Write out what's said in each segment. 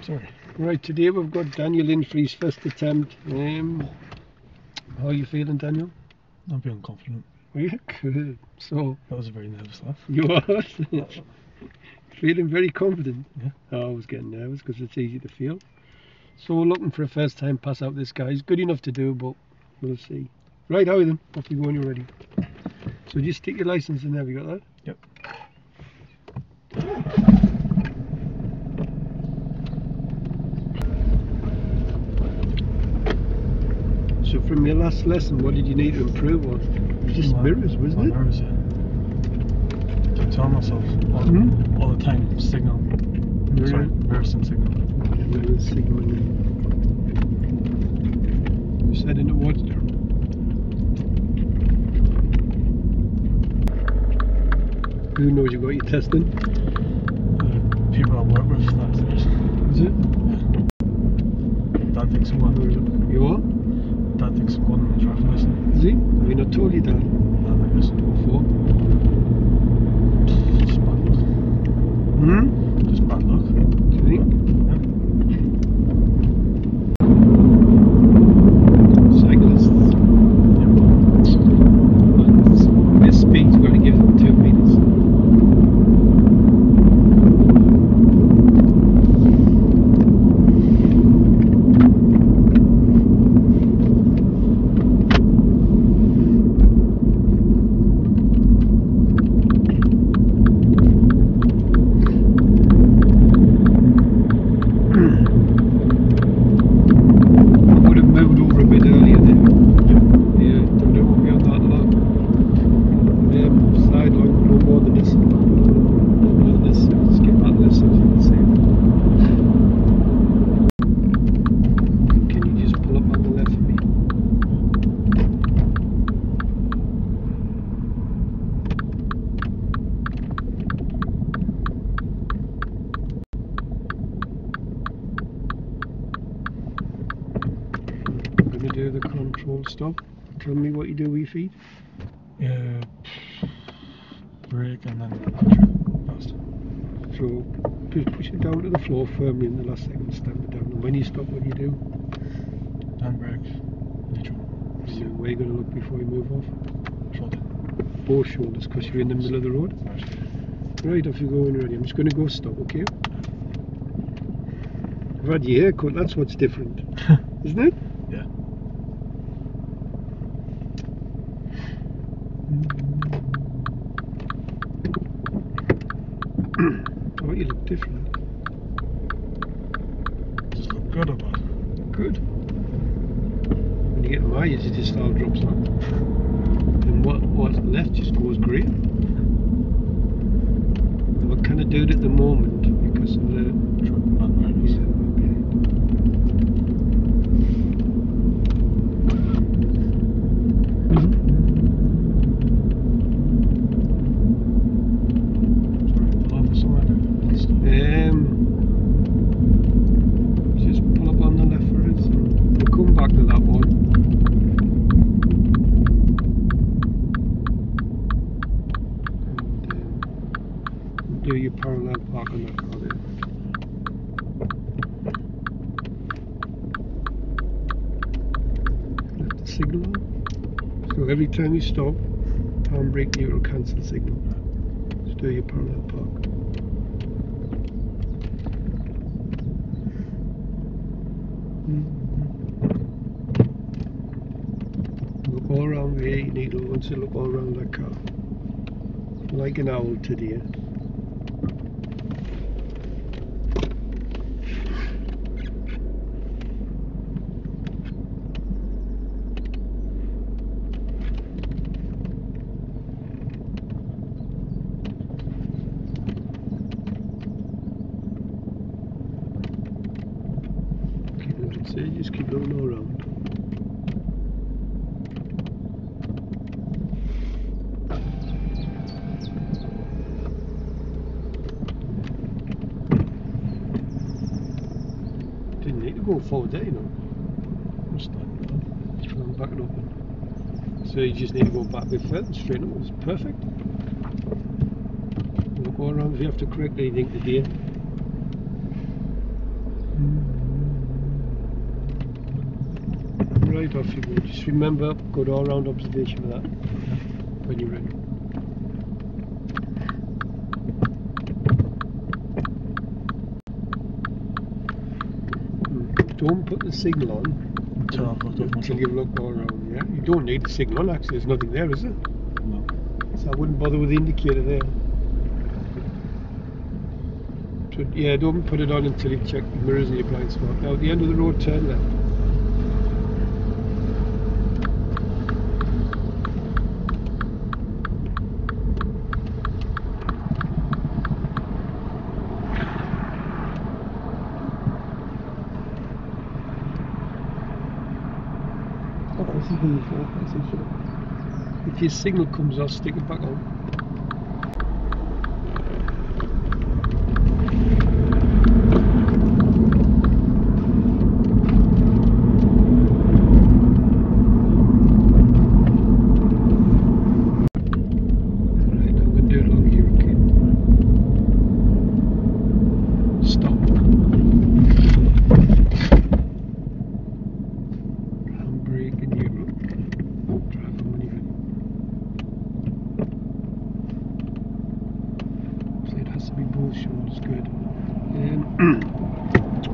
Sorry. Right, today we've got Daniel in for his first attempt. How are you feeling, Daniel? I'm feeling confident. Are you? Good. So, That was a very nervous laugh. you are? Feeling very confident? Yeah. Oh, I was getting nervous because it's easy to feel. So we're looking for a first time pass out this guy. He's good enough to do, but we'll see. Right, how are you then? Off you go when you're ready. So just stick your license in there, have you got that? Yep. So from your last lesson, what did you need to improve on? It was just mirrors, wasn't it? Mirrors, yeah. Keep telling myself all the time, signal. Sorry, mirrors and signal. Yeah, mirrors, signal. You said in the water. Who knows you got your testing? People I work with, that's it. Is it? Yeah. Dad thinks I'm going. You are? Dad thinks I'm going on the driving lesson. Is he? Have you not told your dad? No, I guess. What for? Just bad luck. Just bad luck. Do you think? Yeah. Cyclists. Yep. Their speed's got to give them 2 meters. Do the control stop. Tell me what you do with your feet. Brake and then fast. So push it down to the floor firmly in the last second, stamp it down. And when you stop, what do you do? Handbrake, neutral. And then where are you going to look before you move off? Shoulder. Both shoulders, because you're in the middle of the road. Right, off you go when you're ready. I'm just going to go stop, okay? I've had your haircut, that's what's different. Isn't it? Yeah. Oh, you look different. Does it look good or bad? Good. When you get my age, it just all drops off. And what's left just goes grey. And I kind of do it at the moment because of the Truck and riders. yeah, just pull up on the left for us and we'll come back to that one. And do your parallel park on that car there. Left the signal on. So every time you stop, handbrake neutral cancel signal. Just do your parallel park. Look all around the A needle once you look all around that car. Like an owl today. So you just keep going all around. Didn't need to go forward there, you know. Just like I'm back it up. So you just need to go back a bit further, straight up. It's perfect. Look all around if you have to correct anything today. Right off you go. Just remember, go to all round observation of that when you're ready. Don't put the signal on until you've looked all around, yeah? You don't need the signal, actually, there's nothing there, is there? No. So I wouldn't bother with the indicator there. So, yeah, don't put it on until you've checked the mirrors in your blind spot. Now at the end of the road, turn left. If your signal comes off, stick it back on. Right, now I'm going to do it along here, okay? Stop. Handbrake in neutral. Drive on when you're ready. So it has to be both shoulders, good.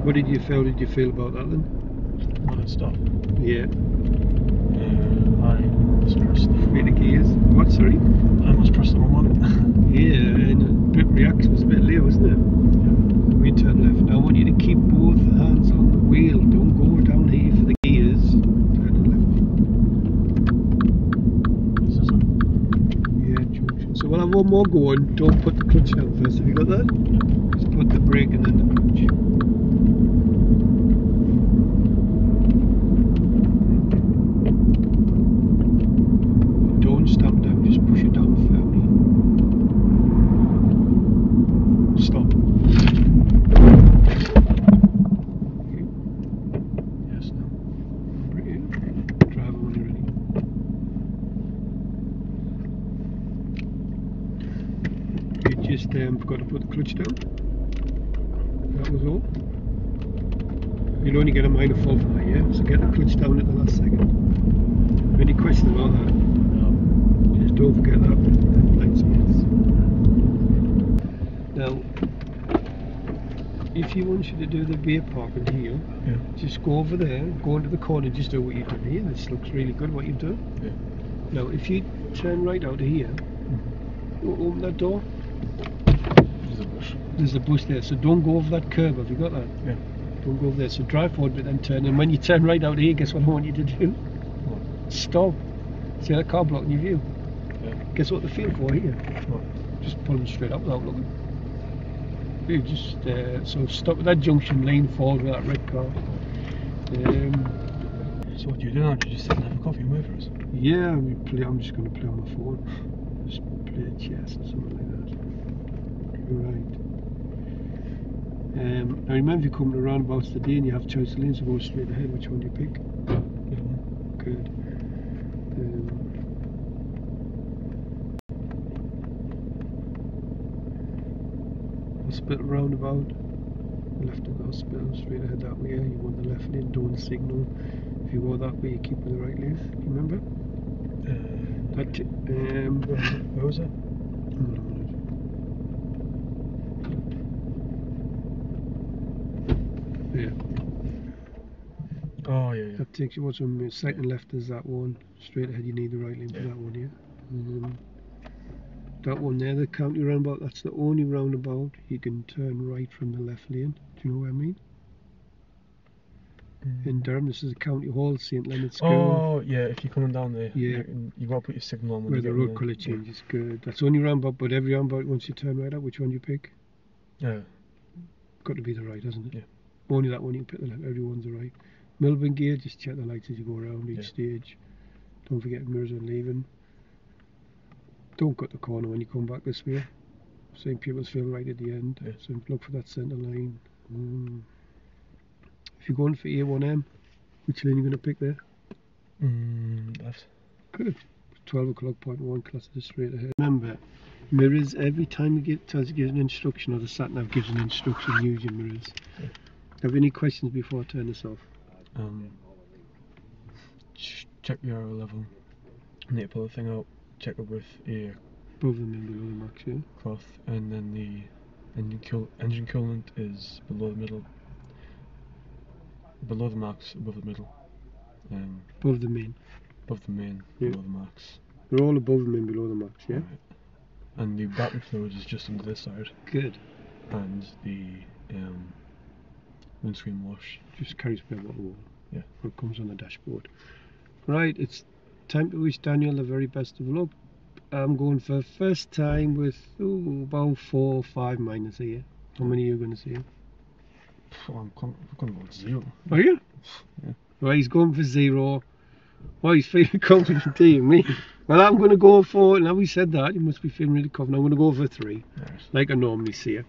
What did you feel about that then? Will it stop? Yeah. I must press the The gears. What, sorry? I must press the wrong one. Yeah, and the bit reaction was a bit late, wasn't it? Yeah. We turn left. Now I want you to keep both hands on the wheel. Don't go down here for the gears. Turn it left. This is it. Yeah, junction. So we'll have one more going. Don't put the clutch down first. Have you got that? Just put the brake and then the clutch. Don't stamp down, just push it down firmly. Stop. Okay. Yes, no. Brilliant. Drive when you're ready. You just got to put the clutch down. That was all. You'll only get a minor fault for that, yeah? So get the clutch down at the last second. Any questions about that? No. Just don't forget that. Light spots. Now, if you want you to do the beer parking here, Yeah. just go over there, go into the corner, just do what you've done here. This looks really good, what you've done. Yeah. Now, if you turn right out of here, open that door, There's a bush. there's a bush there, so don't go over that curb, have you got that? Yeah. Don't go over there, so drive forward but then turn, and when you turn right out of here, guess what I want you to do? What? Stop. See that car blocking your view? Yeah. Guess what they feel for here? What? Just pull them straight up without looking. You just, so stop at that junction, lean forward with that red car. So what do you do now? Do you just sit and have a coffee and wait for us? Yeah, I'm just going to play on my phone. Just play chess or something like that. Right. Now remember, if you come to roundabouts today and you have choice of lanes to go straight ahead, which one do you pick? Good. Hospital roundabout, left of the hospital, straight ahead that way. You want the left lane, don't signal. If you go that way, you keep with the right lane. You remember? That. Where was it? Yeah. Oh yeah, yeah. That takes you what's on the second left is that one. Straight ahead you need the right lane for Yeah. that one, yeah. That one there, the county roundabout, that's the only roundabout you can turn right from the left lane. Do you know what I mean? In Durham, this is the county hall, St Leonard's School. Oh yeah, if you're coming down there, Yeah. you got to put your signal on when Where you the get road there. colour changes, good. That's the only roundabout, but every roundabout once you turn right out, which one do you pick? Yeah. Got to be the right, hasn't it? Yeah. Only that one you can pick the left, everyone's the right. Melbourne gear, just check the lights as you go around each stage. Don't forget mirrors when leaving. Don't cut the corner when you come back this way. St. Petersfield right at the end. Yeah. So look for that centre line. If you're going for A1M, which lane are you going to pick there? Left. Good. 12 o'clock, point one, class is straight ahead. Remember, mirrors, every time you gives an instruction, or the sat nav gives an instruction, use your mirrors. Yeah. Have any questions before I turn this off? Check the aero level. Need to pull the thing out. Check it with a Above and then below the max, yeah? cloth, and then the engine coolant is below the middle. Below the max, above the middle. Above the main. Above the main, Yeah. below the max. They're all above the main, below the max, yeah? Right. And the battery fluid is just under this side. Good. And the windscreen wash. Just carries spare bottle of water. Yeah. It comes on the dashboard. Right, it's time to wish Daniel the very best of luck. I'm going for first time with about 4 or 5 minors here. How many are you going to see? I'm going to go with 0. Are you? Yeah. Right, he's going for 0. Well, he's feeling confident, do you? Me? Well, I'm going to go for, now we said that, you must be feeling really confident. I'm going to go for 3, Right. like I normally see it.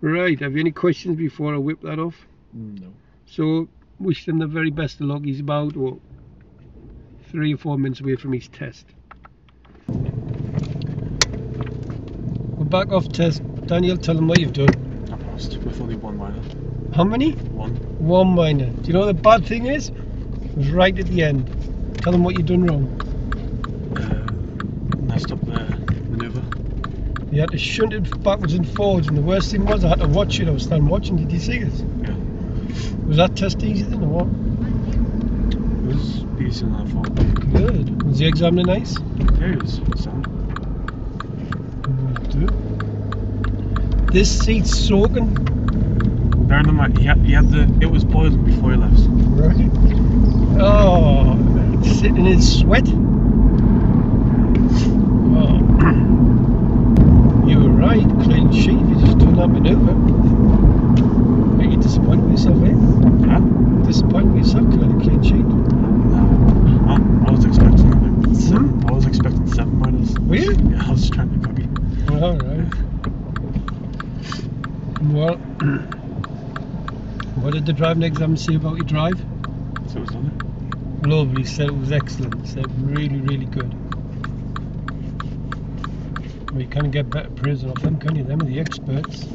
Right, have you any questions before I whip that off? No. So, wish them the very best of luck. He's about, 3 or 4 minutes away from his test. We're back off test. Daniel, tell them what you've done. I passed with only 1 minor. How many? 1. 1 minor. Do you know what the bad thing is? It was right at the end. Tell them what you've done wrong. Messed up the manoeuvre. You had to shunt it backwards and forwards, and the worst thing was I had to watch it. I was standing watching. Did you see this? Yeah. Was that test easy then, or what? It was easier than I thought. Good. Was the examiner nice? Yeah, it was sound. This seat's soaking. Bear in mind, it was boiling before he left. Right. Oh, it's sitting in sweat. Oh. You were right, clean sheet. You just done that manoeuvre. Are you disappointed with yourself, eh? Huh? Disappointed with yourself, clean sheet. No. I was expecting like 7. I was expecting 7 minors. Were you? Yeah, I was trying to copy. All right. Well, what did the driving exam say about your drive? So it was done. Lovely, said it was excellent, said really, really good. Well, you can't get better praise off them, can you? Them are the experts.